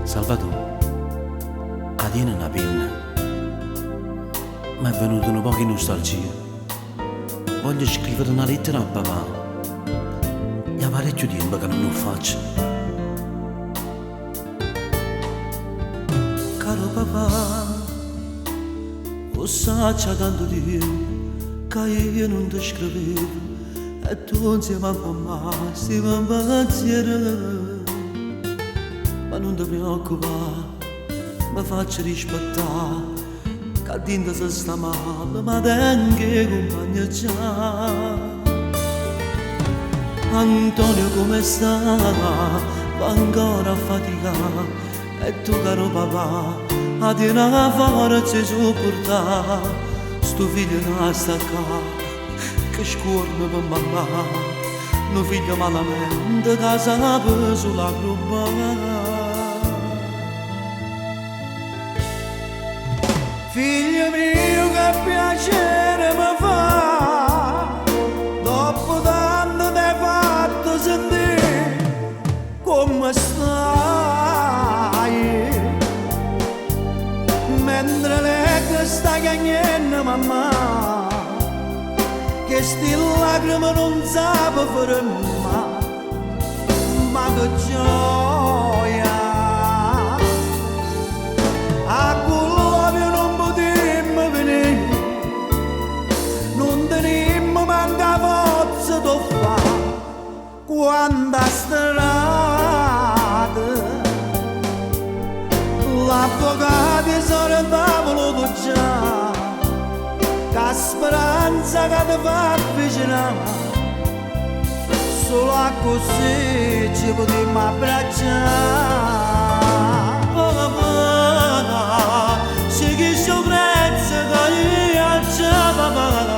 Salvatore, a tiene una penna. Mi è venuta un po' di nostalgia. Voglio scrivere una lettera a papà. E ha parecchio tempo che non lo faccio. Caro papà, lo sai c'è tanto tempo che io non ti scrivevo. E tu insieme a mamma stiamo in pensiero. Ma non ti preoccupare, mi faccio rispettare, che dentro se sta male, ma tengo compagno già. Antonio come sta? Va ancora a faticare, e tu caro papà, a te una forza sopportare, sto figlio non sta qua, che scorno per mamma, un figlio malamente, che sa sulla roba. Figlio mio che piacere mi fa, dopo tanto ti hai fatto sentire come stai. Mentre lei che sta cagnendo mamma, che sti lacrime non sape fermare, ma che gioia. Quando a strada l'avvocato sono tavolo già, che speranza che ti fa avvicinare, solo a così ci potremmo abbracciare. Papà, se chi si prezzo che io già papà.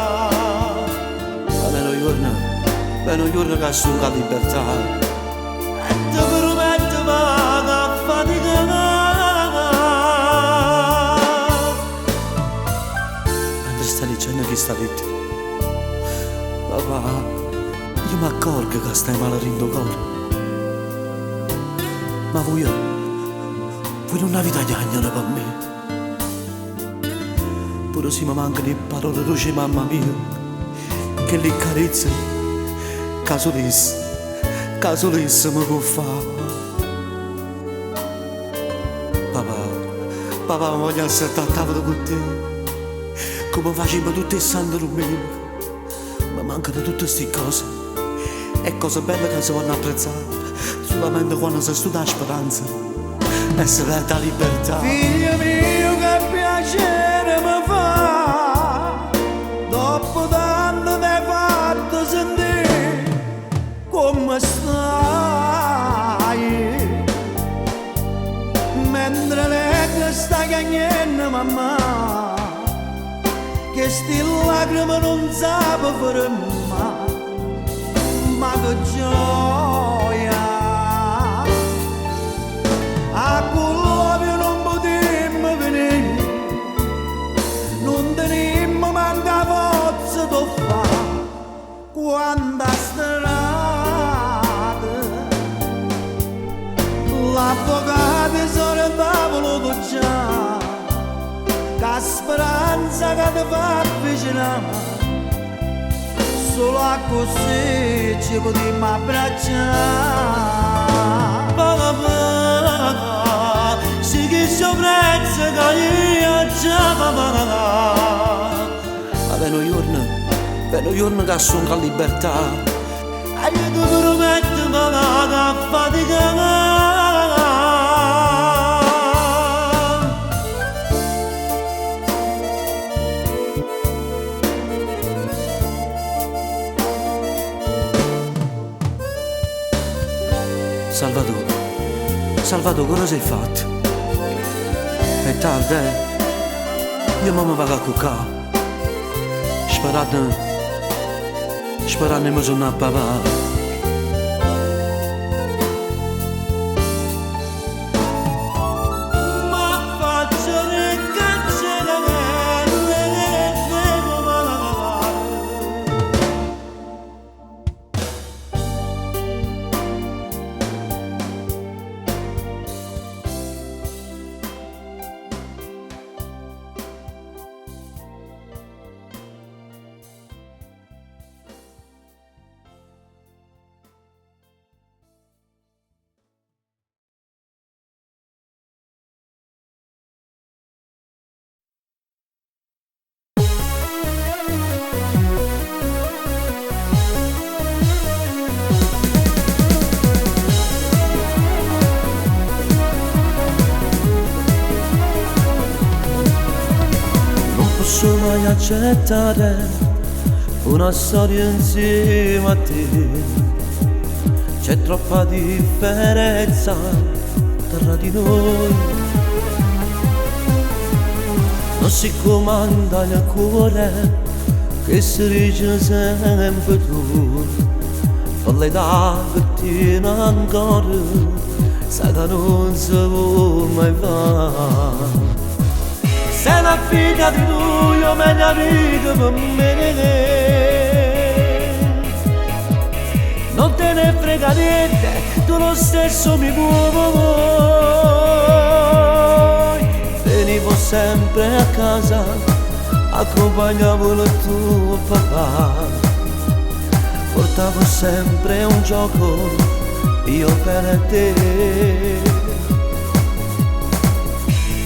Bene un giorno che sono la libertà e ti prometto vado a faticare. Mentre stai dicendo che sta vita, papà, io mi accorgo che stai male rindo cuore. Ma voi non avete chiagno per me. Pure se mi mancano le parole dolci mamma mia, che le carezze caso lesse mi può fare. Papà voglio essere a tavola con te, come facciamo tutte le sante domenica. Mi mancano tutte queste cose, e cose belle che si vanno apprezzare solamente quando si studia la speranza e si vede la libertà. Figlio mio che piacere mi fa, dopo tanto ti hai fatto sentire come stai. Mentre lei che sta cagnendo mamma, che sti lacrime non sape fermare, ma che gioia. A quello non potremmo venire, non tenemmo manca forza di fare, quando a strada l'avvocato sono in tavolo già, che speranza che ti fa avvicinare, solo a così ci potremmo abbracciare. Papà, se chi si prezzo che io già papà. Ma bene un giorno che sono la libertà, e io ti prometto papà che a faticare. Salvatore, cosa sei fatto? È tardi, Io mamma va a cuccare. Sperando mi sono a papà. mai accettare una storia insieme a te. C'è troppa differenza tra di noi. Non si comanda il cuore che si dice sempre tu. L'età che tiene ancora sai che non si può mai fare. Sei la figlia di lui, io me ne amico per me. Non te ne frega niente, tu lo stesso mi vuoi. Venivo sempre a casa, accompagnavo il tuo papà. Portavo sempre un gioco, io per te.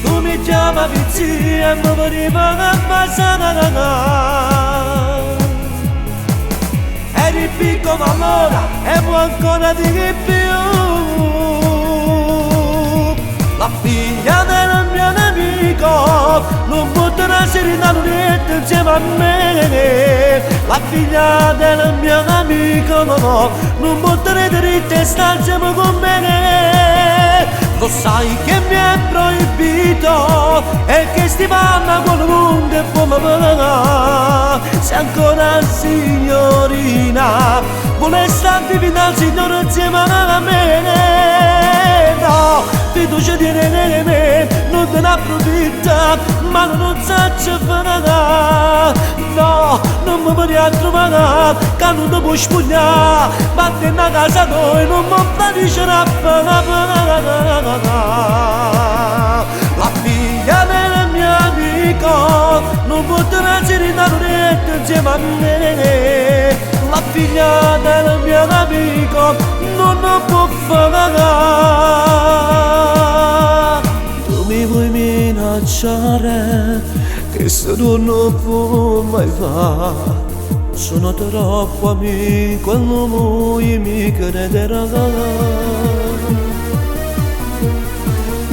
Tu mi chiamavi zia e mi veniva a passare. Eri piccolo allora e vuoi ancora di più. La figlia del mio nemico non potrà serenare niente insieme a me. La figlia del mio amico no, non potrà dritta stare insieme con me. Lo sai che mi è proibito e che sti vanno con il mondo e come va. Se ancora signorina vuole stare divina il Signore insieme a me. No, fiducia di me, non te ne approfitta, ma non saggio fare. No, non mi puoi trovare, che non ti puoi spogliare. Vatti a casa noi, non mi fai dicere a la figlia del mio amico non potrà serenare niente insieme a me. La figlia del mio amico non può fare. Tu mi vuoi minacciare che se non può mai fare. Sono troppo amico e non mi crederà.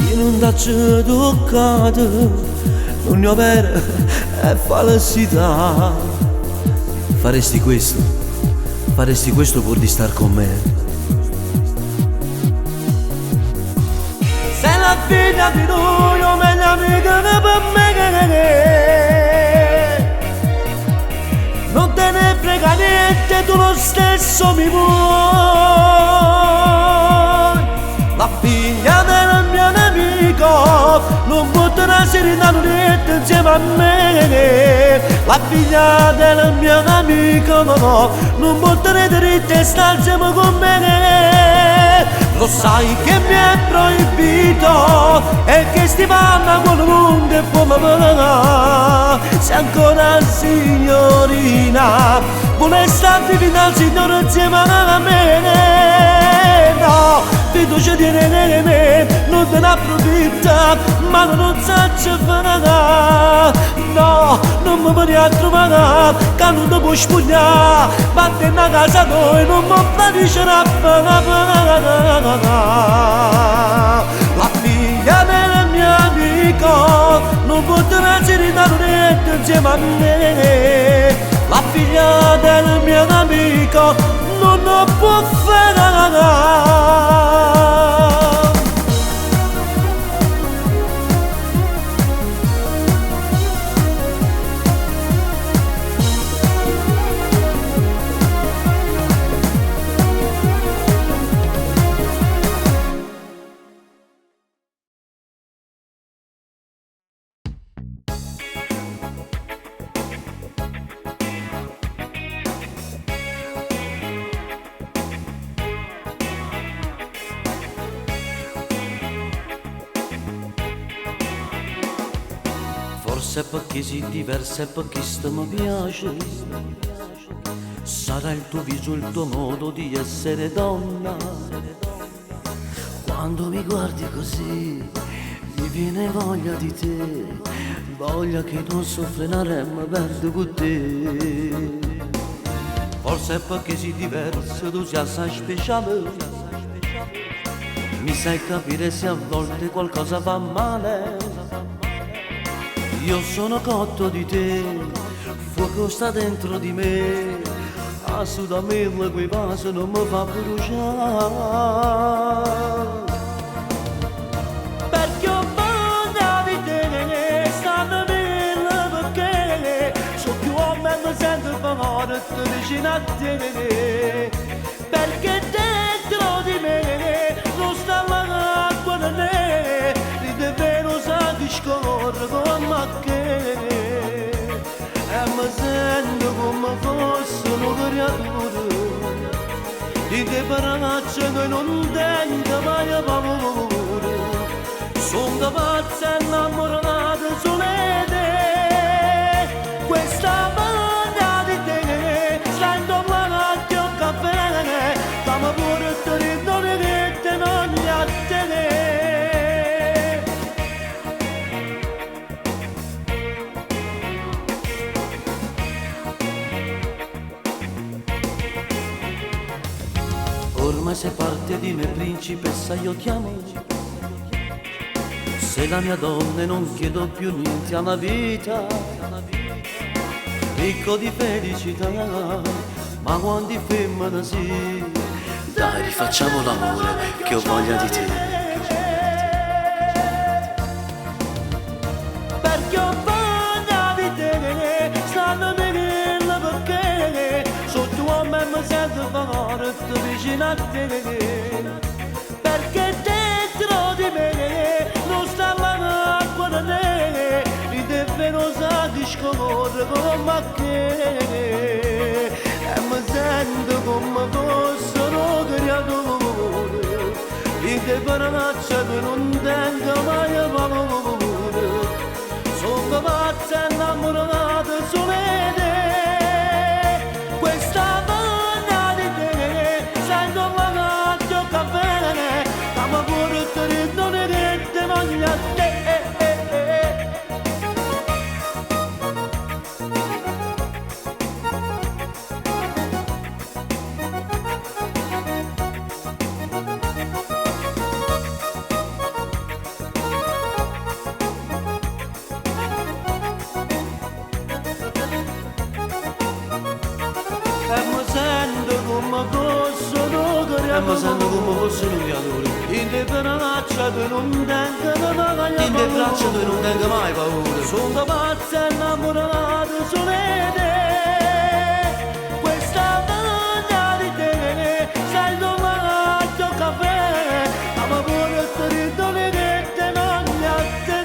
Io non t'ho toccato, non ne ho vera è falsità. Faresti questo pur di star con me. Sei la figlia di lui, o meglio amica per me. Non te ne frega niente, tu lo stesso mi vuoi. La figlia del mio nemico non potrà serenare niente insieme a me. La figlia del mio amico no, non potrà dritta stare insieme con me. Lo sai che mi è proibito e che sti vanno con il mondo e come va. Se ancora signorina vuole stare divina il Signore insieme a me. No, fiducia di me, non te ne approfitta, ma non saggio fare. No, non mi puoi trovare, che non ti puoi spogliare. Vatti a casa noi, non mi fai dicere a la figlia del mio amico non potrà serenare niente insieme a me. La figlia del mio amico non può fare. Forse perché sei diversa e perché mi piace. Sarà il tuo viso, il tuo modo di essere donna. Quando mi guardi così mi viene voglia di te, voglia che non so frenare e mi perdo con te. Forse è perché sei diversa, tu sei assai speciale. Mi sai capire se a volte qualcosa va male. Io sono cotto di te, fuoco sta dentro di me, assolutamente quei passi non mi fa bruciare. Perché ho voglia di te, stanno bene perché so più o meno sento forte vicino a te. Perché dentro di me non sta l'acqua da me, di davvero sa che scorre come che. E mi sento come fosse una creatura di te braccia che non tenga mai paura. Sono pazza innamorata solo di te. Questa voglia di te sta in domani al caffè, come pure te ritorni che te non gli a te. Ormai sei parte di me, principessa, io ti amo. Sei la mia donna e non chiedo più niente alla vita. Ricco di felicità, ma quando femmina sì. Dai, rifacciamo l'amore, che ho voglia di te. Perché ho voglia di te, stanno venendo perché sotto a me mi sento forte vicino a te. Perché dentro di me non sta l'acqua da te, di te vero sa che scorre come che. E mi sento come fosse una creatura di te braccia che non tenga mai paura. Sono pazza innamorata solo di te. Questa voglia di te sento pagato il caffè, come pure te ritorni che te voglio a te. Mi sento come fosse un creatore in te braccia che non tengono mai paura. In te braccia che non tengo mai paura. Sono pazza innamorata solo di te. Questa voglia di te sai domani al caffè, ma pure te ritorni che te voglio a te.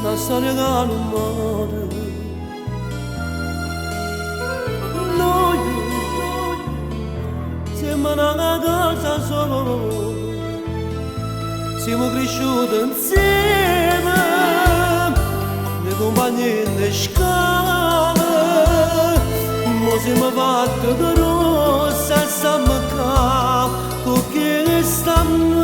La storia che non muore. Noi siamo una cosa solo, siamo cresciuti insieme, le compagnie di scala, mo siamo fatti di rossa e stiamo qua, con chi stanno.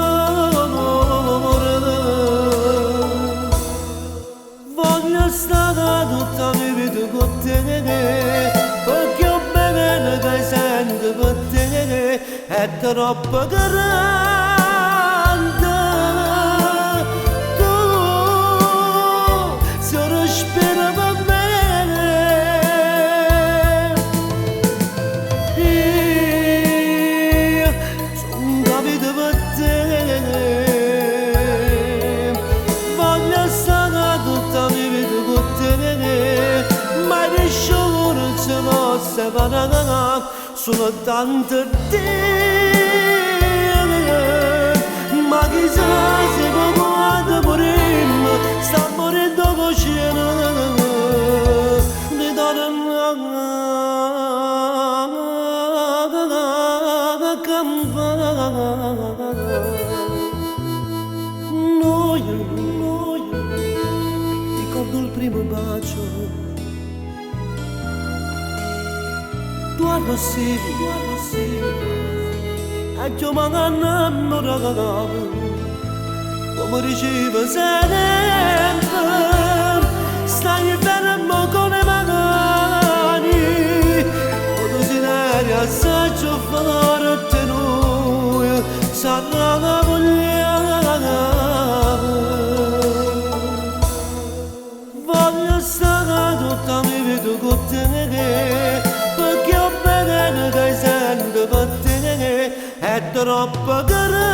Voglio stare tutta la mia vita con te, perché ho bene che sento per te, è troppo grande. Tu, se respiri per me, io sono la vita per te. Voglio stare tutta la mia vita con te, mai nessuno ci può separare, soltanto te. Ma chissà se quando moriremo sta morendo coscienza di donna. così, e chiamano innamorata, come diceva sempre, stai fermo con le mani, o desideri assaggio forte noi, sarà la voglio stare tutta la mia vita con te, perché ho bene che sento per te, è troppo grande.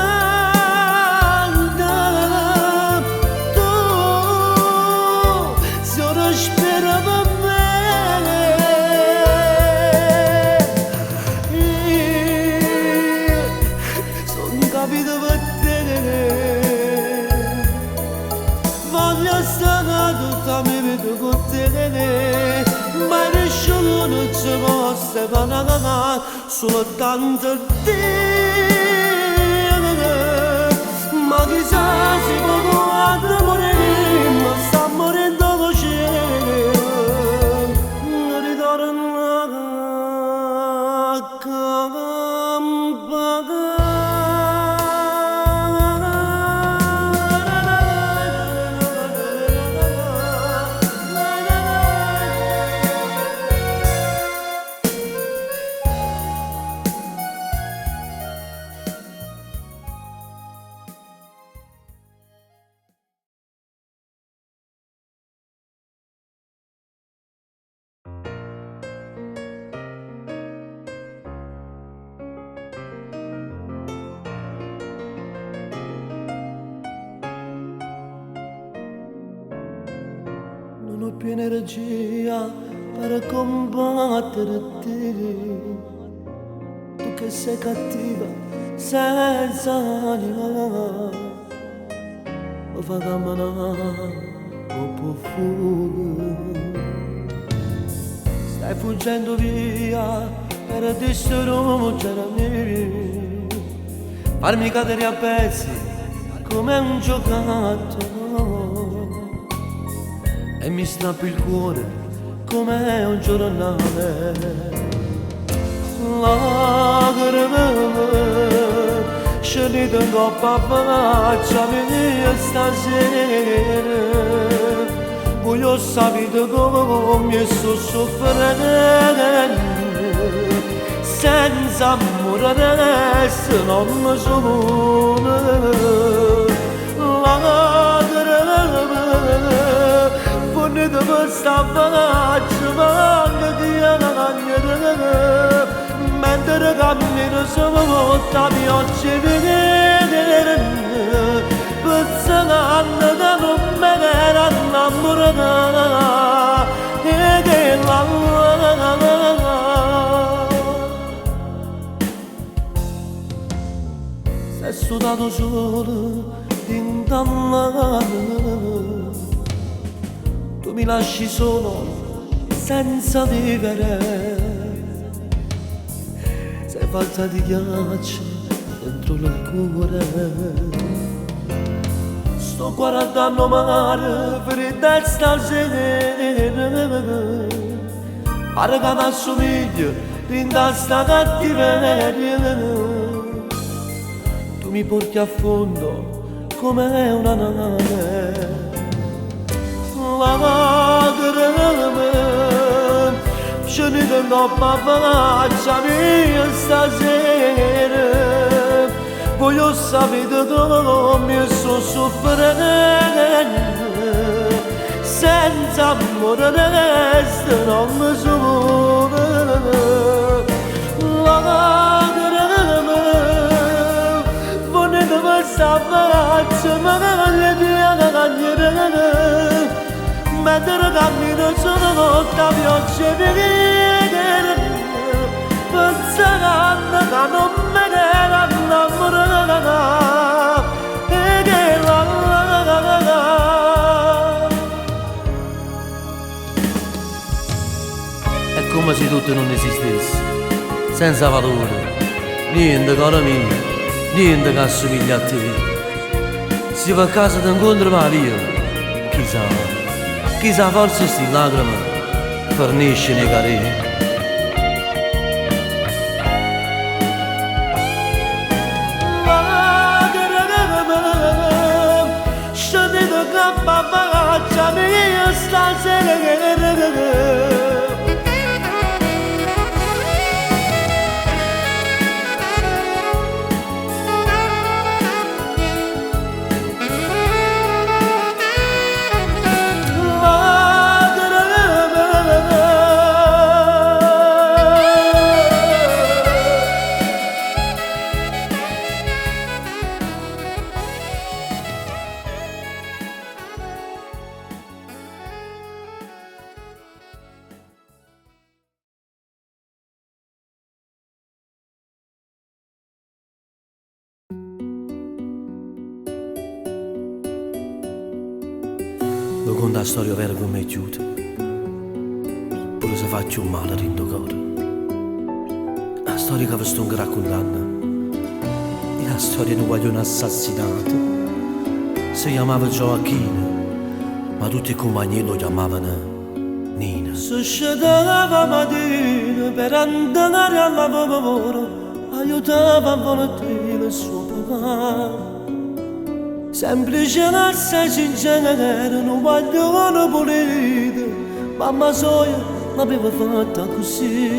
Voglio stare tutta la mia vita con te, ma nessuno non ci può separare, soltanto te. Ma chissà se quando moriremo, sta morendo così, ritorno a campare. Non ho più energia per combattere te, tu che sei cattiva senza anima, mi fa camminare un po' fuori. Stai fuggendo via per distruggermi, farmi cadere a pezzi come un giocattolo, e mi strappi il cuore come un giornale. Lacrime scendete in coppa a faccia mia stasera, voglio sapere come mi sto soffrendo, senza amore adesso non mi sono. Ponete questa faccia, manca di cagnere, mentre cammino sotto la pioggia di vedere, pensando che non me ne era innamorata, e che la sei sudato solo d'intannare. Tu mi lasci solo senza vivere, sei fatta di ghiaccio dentro il cuore. Sto guardando mare per destra sera, pare che mi assomiglia in sta cattiveria. Tu mi porti a fondo come una nave, lacrime scendete in coppa a faccia mia stasera, voglio sapere come mi sto soffrendo, senza amore resto non mi sono. Lacrime ponete questa faccia ma che di cagnere, mentre cammino solo con la pioggia di vedere, pensando che non me ne era innamorata, e che la è come se tutto non esistesse, senza valore, niente caro mio, niente che assomiglia a te. Se per caso ti incontro ma via, chissà forse sti lacrime fornisce nei carri. Lo conta la storia vera come è chiusa, pure se faccio un male rindo cuore. La storia che vi sto raccontando è la storia di un guaglione assassinato. Si chiamava Gioacchino, ma tutti i compagni lo chiamavano Nina. Si scendeva mattina per andare al lavoro, aiutava volentieri il suo papà. Semplice e sincera, non vogliono pulire, mamma soia l'aveva fatta così.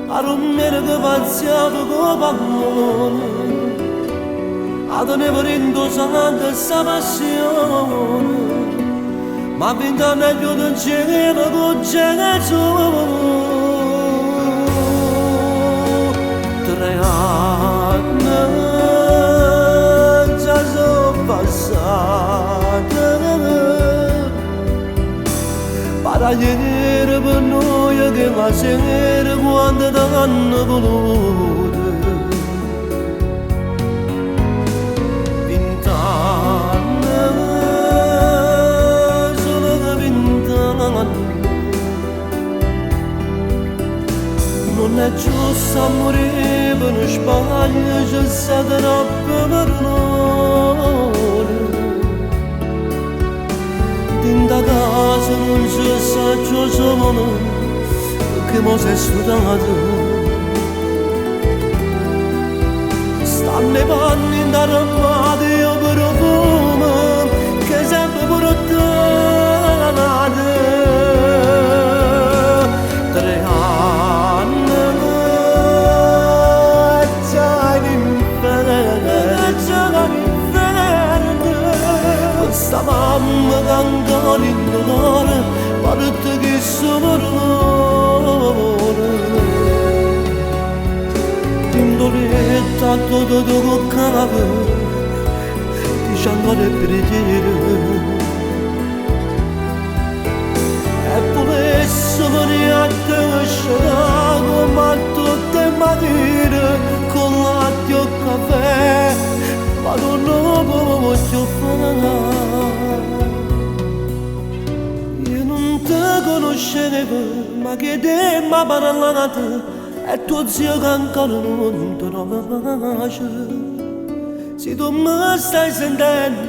A rumore che pazziava con pallone, a teneva rindosando sta passione, ma 20 anni più di cielo con generazione. 3 anni passate, paraliere per noi che la sera quando t'hanno voluto. 20 anni, solo che 20 anni, non è giusto morire per uno sbaglio, c'è stato troppo per noi. Da casa non c'è saggio solo che mo sei studiato. Stanno i panni in armati io profumo che sempre portate. 3 anni e già l'inferno, questa mamma che ancora in dolore parte che sono dolore. In doletta tutto con cave dicendo le preghiere e volesse venire a te scendere ma tutte le mattine con latte o caffè, ma non lo voglio fare. Io non ti conoscevo, ma che te mi ha parlato, e tuo zio che ancora non ti trova pace. Se tu mi stai sentendo,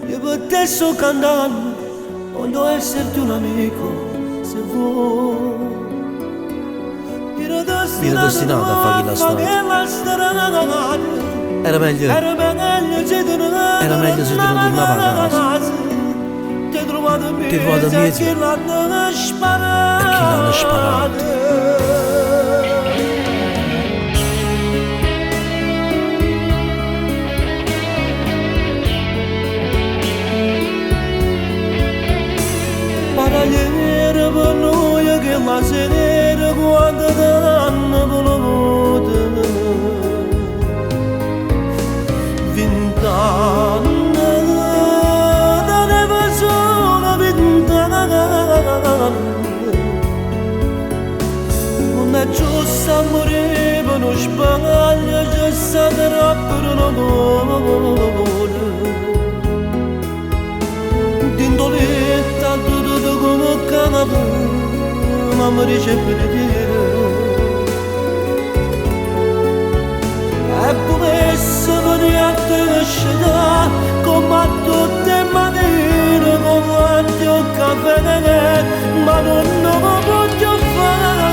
io per te sto cantando, voglio esserti un amico, se vuoi. Ero destinato a fare la storia. Era meglio se te ne tornava a casa. Ti hai trovato dietro e chi l'hanno sparato. Paraliere per noi che la sera quando t'hanno voluto. 20 anni, teneva solo 20 anni. Non è giusto morire per uno sbaglio, c'è stato troppo per un amore. D'indoletta tutto come canapè, ma mi dice per dire. E volesse venire a te scendere come a tutte le mattine con latte o caffè, ma non lo voglio fare.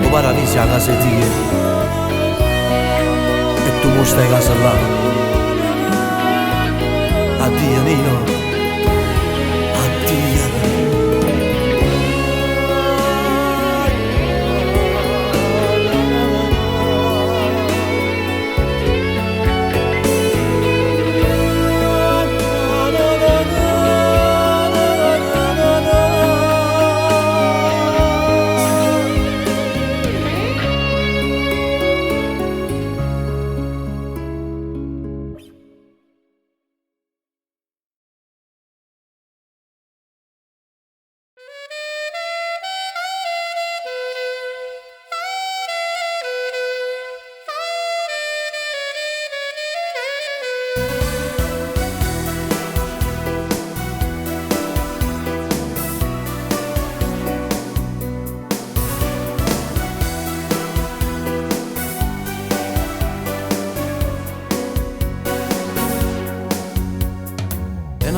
O paradiso a casa di e tu mo stai a casa là. Addio Nino, addio.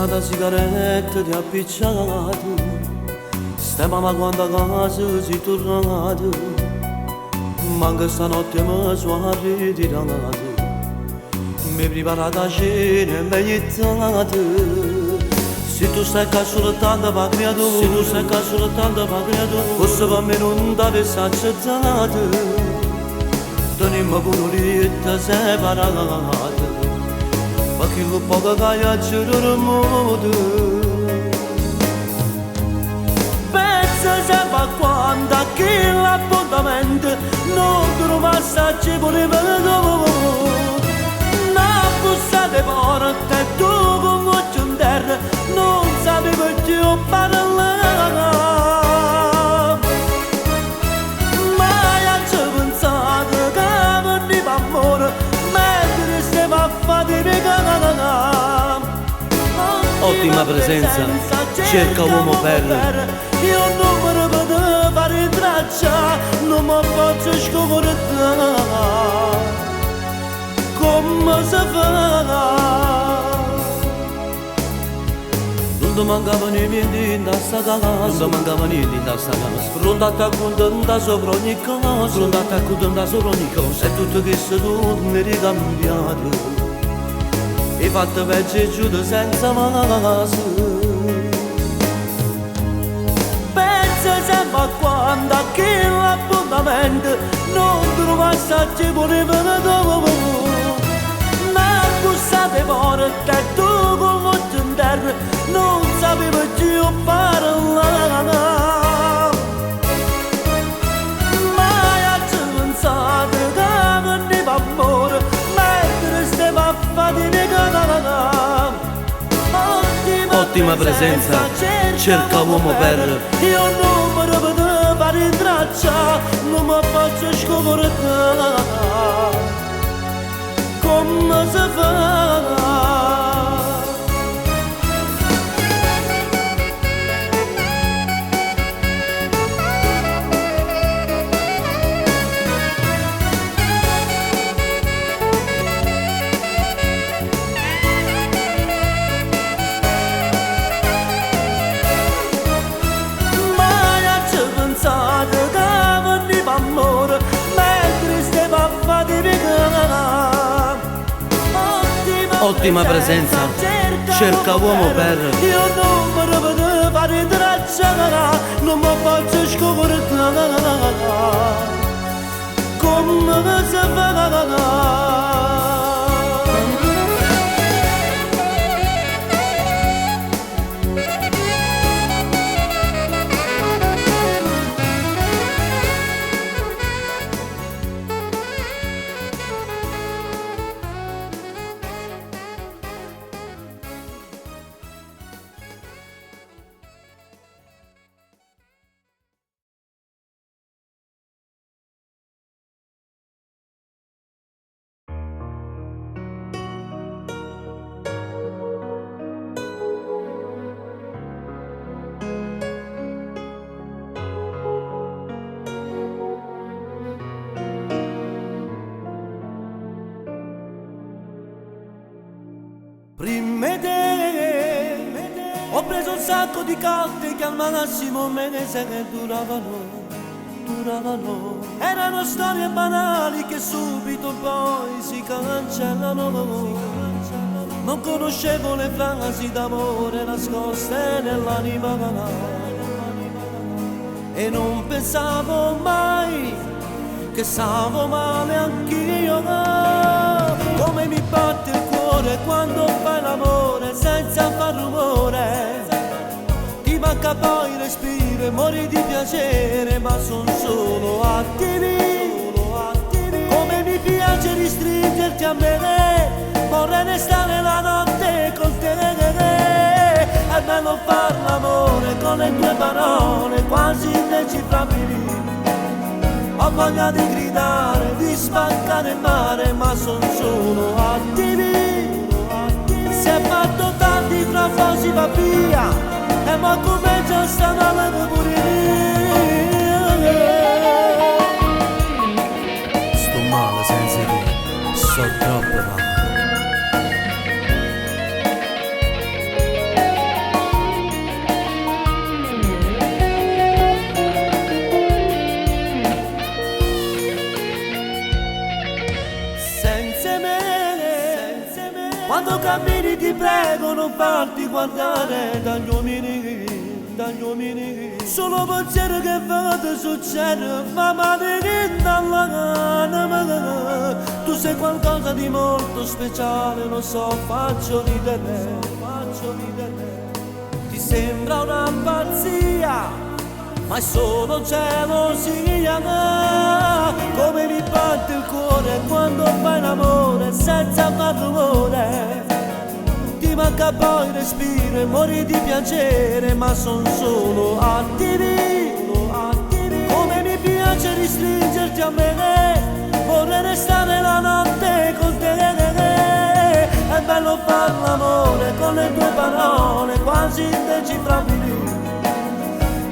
Una sigaretta ti ha appicciato, stai mamma quando a casa sei tornato, manca stanotte mi sono ritirato, mi preparata a cena e mi hai aiutato. Se tu stai qua soltanto per creato, se tu stai qua soltanto per creato, forse per me non ti avessi accettato, tenimmo pure lì e separato. Ma che lo poco che hai aggiunto modo pensa sempre a quando che l'appuntamento non trova assaggi pure per dopo una bussa di porta e tu con occhio in terra non sapevo più parlare mai ci ho pensato che veniva amore mentre stiamo a fare di ottima presenza, cerca uomo per io non mi potevo fare traccia, non mi faccio scoprire come si fa. Non ti mancava niente in questa casa, non ti mancava niente in questa casa, pronto a te contenta sopra ogni cosa, pronto a te contenta sopra ogni cosa, e tutto che sei tu mi hai ricambiato. Hai fatto peggio e giù senza massa. Pensa sempre a quando che l'appuntamento non trova assaggi pure per dopo una bussa di porta e tu con l'occhio in terra non sapevo più parlare mai ci ho pensato che veniva amore mentre stiamo a fare di ottima presenza, cerca uomo per io non mi potevo fare traccia, non mi faccio scoprire come si fa. Ottima presenza, cerca uomo per io non mi potevo fare traccia, non mi faccio scoprire come si fa. Prima te ho preso un sacco di carte che al massimo me ne se che duravano duravano. Erano storie banali che subito poi si cancellano. Non conoscevo le frasi d'amore nascoste nell'anima e non pensavo mai che stavo male anch'io. Come mi batte il cuore quando fai l'amore senza far rumore. Ti manca poi il respiro e mori di piacere, ma son solo attimi. Come mi piace ristringerti a me, vorrei restare la notte con te. È bello far l'amore con le tue parole quasi indecifrabili. Ho voglia di gridare, di spaccare il mare, ma son solo attimi. Si è fatto tardi, fra un po' si va via, e ma come già stanno alle pure via. Sto male senza te, sto troppo male. Quando cammini ti prego non farti guardare dagli uomini. Solo pensiero che vedo succede fa male dall'anima. Tu sei qualcosa di molto speciale, lo so, faccio ridere. Ti sembra una pazzia, ma è solo gelosia. Come mi batte il cuore quando fai l'amore senza far rumore. Ti manca poi il respiro e mori di piacere, ma son solo attimi. Come mi piace ristringerti a me, vorrei restare la notte con te. È bello far l'amore con le tue parole quasi indecifrabili.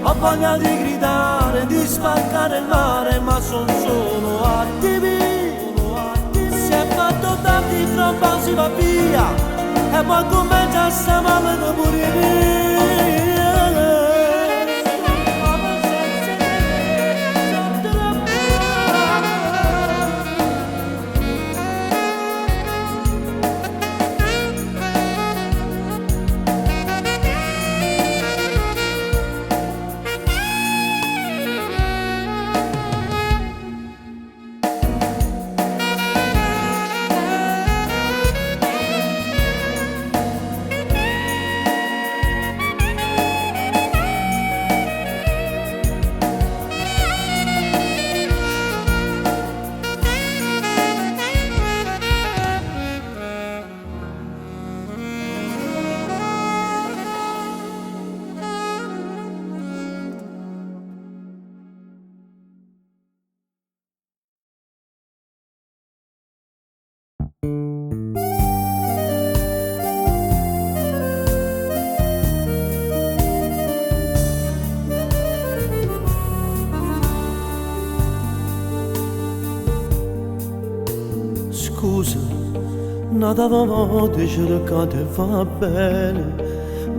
Ho voglia di gridare, di spaccare il mare, ma son solo attimi. Si è fatto tardi, fra un po' si va via, e poi come già stiamo a morire. Scusa, nata volta cercate fa bene,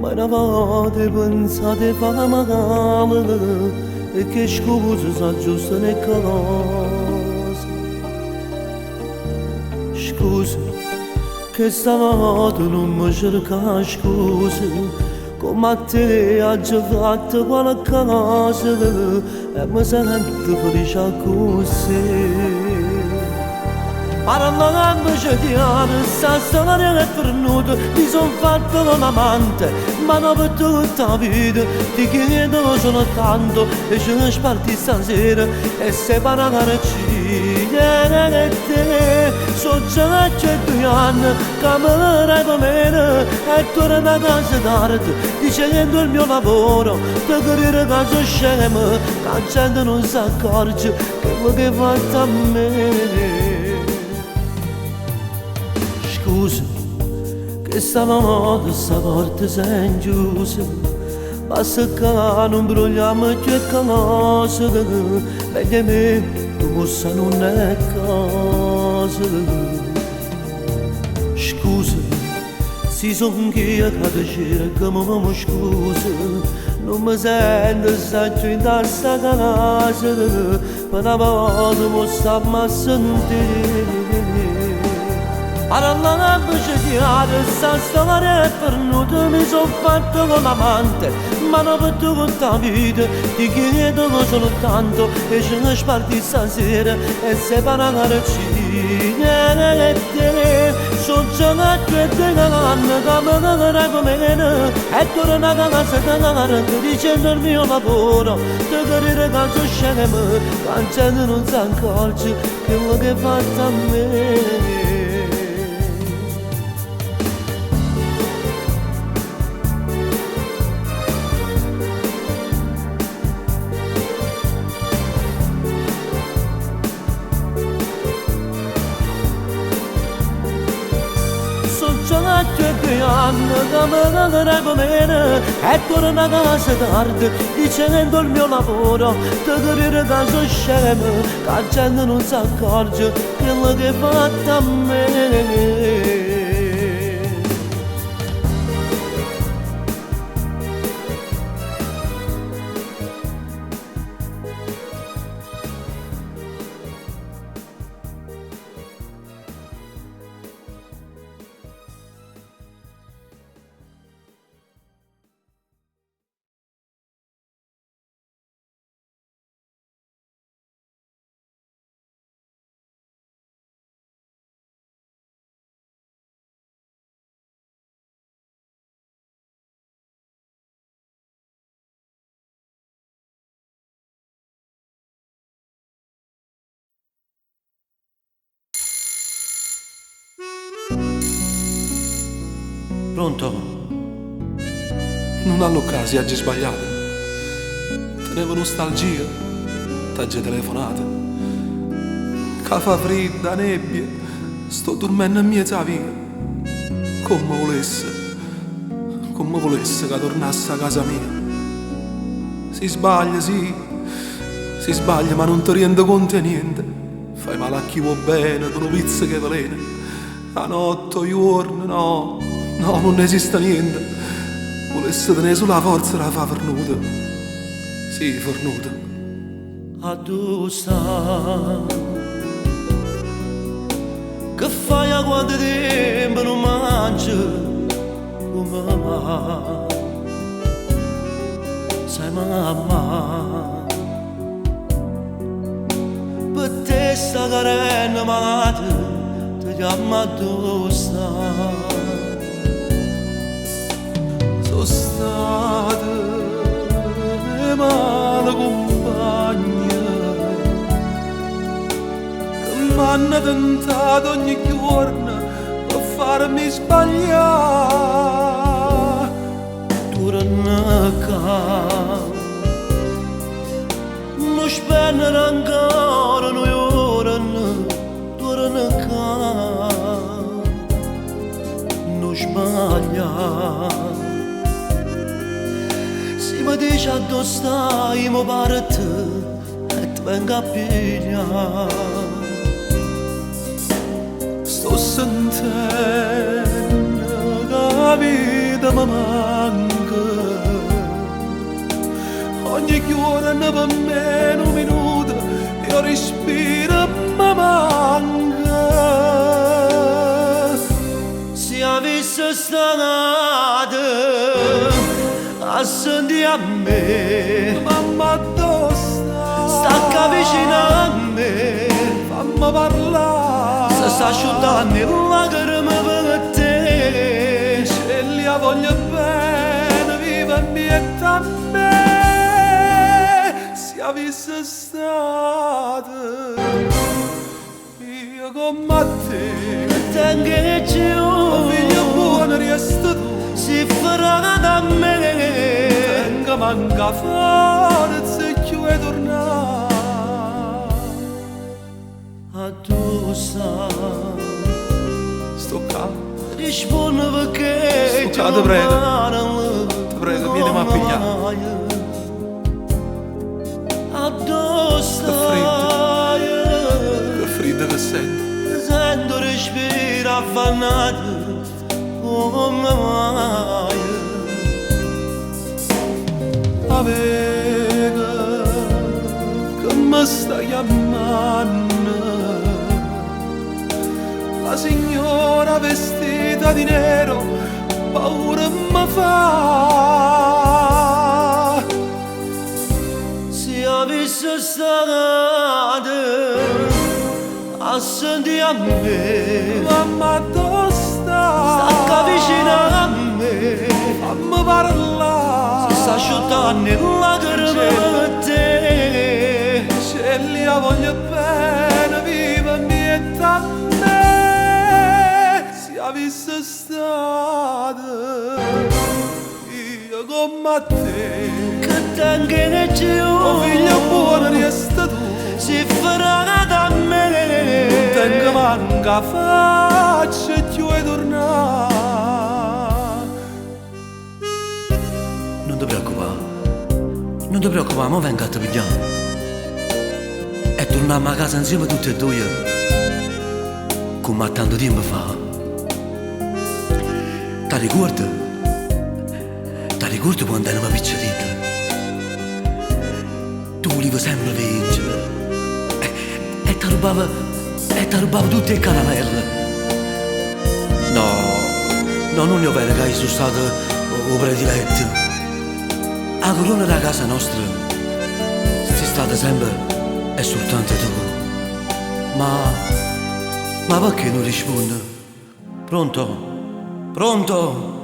ma una volta pensate fa male, e che scusa s'aggiusta le cose. Scusa, che stavolta non mi cerca scusa, come a te ha già fatto qualcosa, e mi sento felice così. Parlando di anni, sta storia è venuta, mi son fatto l'amante, ma non per tutta la vita, ti chiedo soltanto, e ce ne sparti stasera, e separarci, e te, so già c'è 2 anni, che me ne come e torno a casa tardi, dicendo il mio lavoro, per capire che sono scemo, che la gente non si accorge, quello che hai fatto a me. Scusa, che stanotte sta porta si è chiusa, basta che non brogliamo più cose, perché me tu possa non è cosa. Scusa, si son che cadere come mi scusa, non mi sento saggio in tassa casa, per una volta mi sta a sentire. Alla voce di sta storia è perduta, mi son fatto con l'amante, ma non vedo con la vita, ti chiedo soltanto e ce ne sparti stasera e separarci. Sono già e te canne, camminare come me, e torna a casa da cara, ti dicendo il mio lavoro, ti carriere calcio scemo, canzone non si accorge quello che hai fatto a me. Che anno camminare come me e torna a casa tardi dicendo il mio lavoro ti carriere caso scemo che la gente non si accorge quello che hai fatto a me. Pronto? Non all'occasione oggi sbagliato. Tenevo nostalgia, t'aggi telefonate. Che fa fredda, nebbia, sto dormendo in mezzo a via. Come volesse che tornasse a casa mia. Si sbaglia, sì, si sbaglia, ma non ti rende conto di niente. Fai male a chi vuoi bene, tu non pizza che velena. A notte, a giorno, no, non esiste niente. Volesse tenere sulla forza la fa fornuta. Sì, fornuta. A tu sta, che fai a quanto tempo non mangi come mamma? Sai mamma, per te sta carena malata ti chiama tu sta. Sono state male compagna che m'hanno tentato ogni giorno per farmi sbagliare. Torna qua, non spendere ancora noi ora, torna qua, non sbaglia. Si mi dice dove stai, mi pare te e ti vengo a pigliare. Sto sentendo che la vita mi manca, ogni giorno per me un minuto io respiro mi manca. Se avessi stata a sentire a me, mamma dove sta? Stacca vicino a me, fammi parlare. Se sta asciuttando le lacrime per te, se li voglio bene, viva e mietta a me. Se avessi stato io come te, che tengo giù, figlio buono resta tu. Si farà da me, tenga manca forza e chi vuoi tornare. A tu sta, Sto qua, rispondi perché sto qua, ti prego, vieni a pigliare. A tu sta, Che freddo che sento. sento respiro affannato. come mai. Avega che mi sta chiamando, la signora vestita di nero, paura mi fa. Se avesse stata a sentire a me, Mamma dove sta? sta vicino a me, Fammi parlare. sta asciuttando le lacrime per te. Se li voglio bene, viva mieta me. Se avesse stato io come te, Che tengo in giù, oh figlio buono resta tu. si farà da me. Tengo manca faccia e ti vuoi tornare. Non ti preoccupare, non ti preoccupare, ma venga a te pigliare. E torniamo a casa insieme tutti e due, come a tanto tempo fa. Ti ricordi? Ti ricordi quando eravamo piccolini? Tu volevi sempre vincere e ti rubava tutte le caramelle. No, no, non è vero che hai stato o prediletto. La corona della casa nostra sei stata sempre e soltanto tu. Ma perché non rispondi? Pronto? Pronto?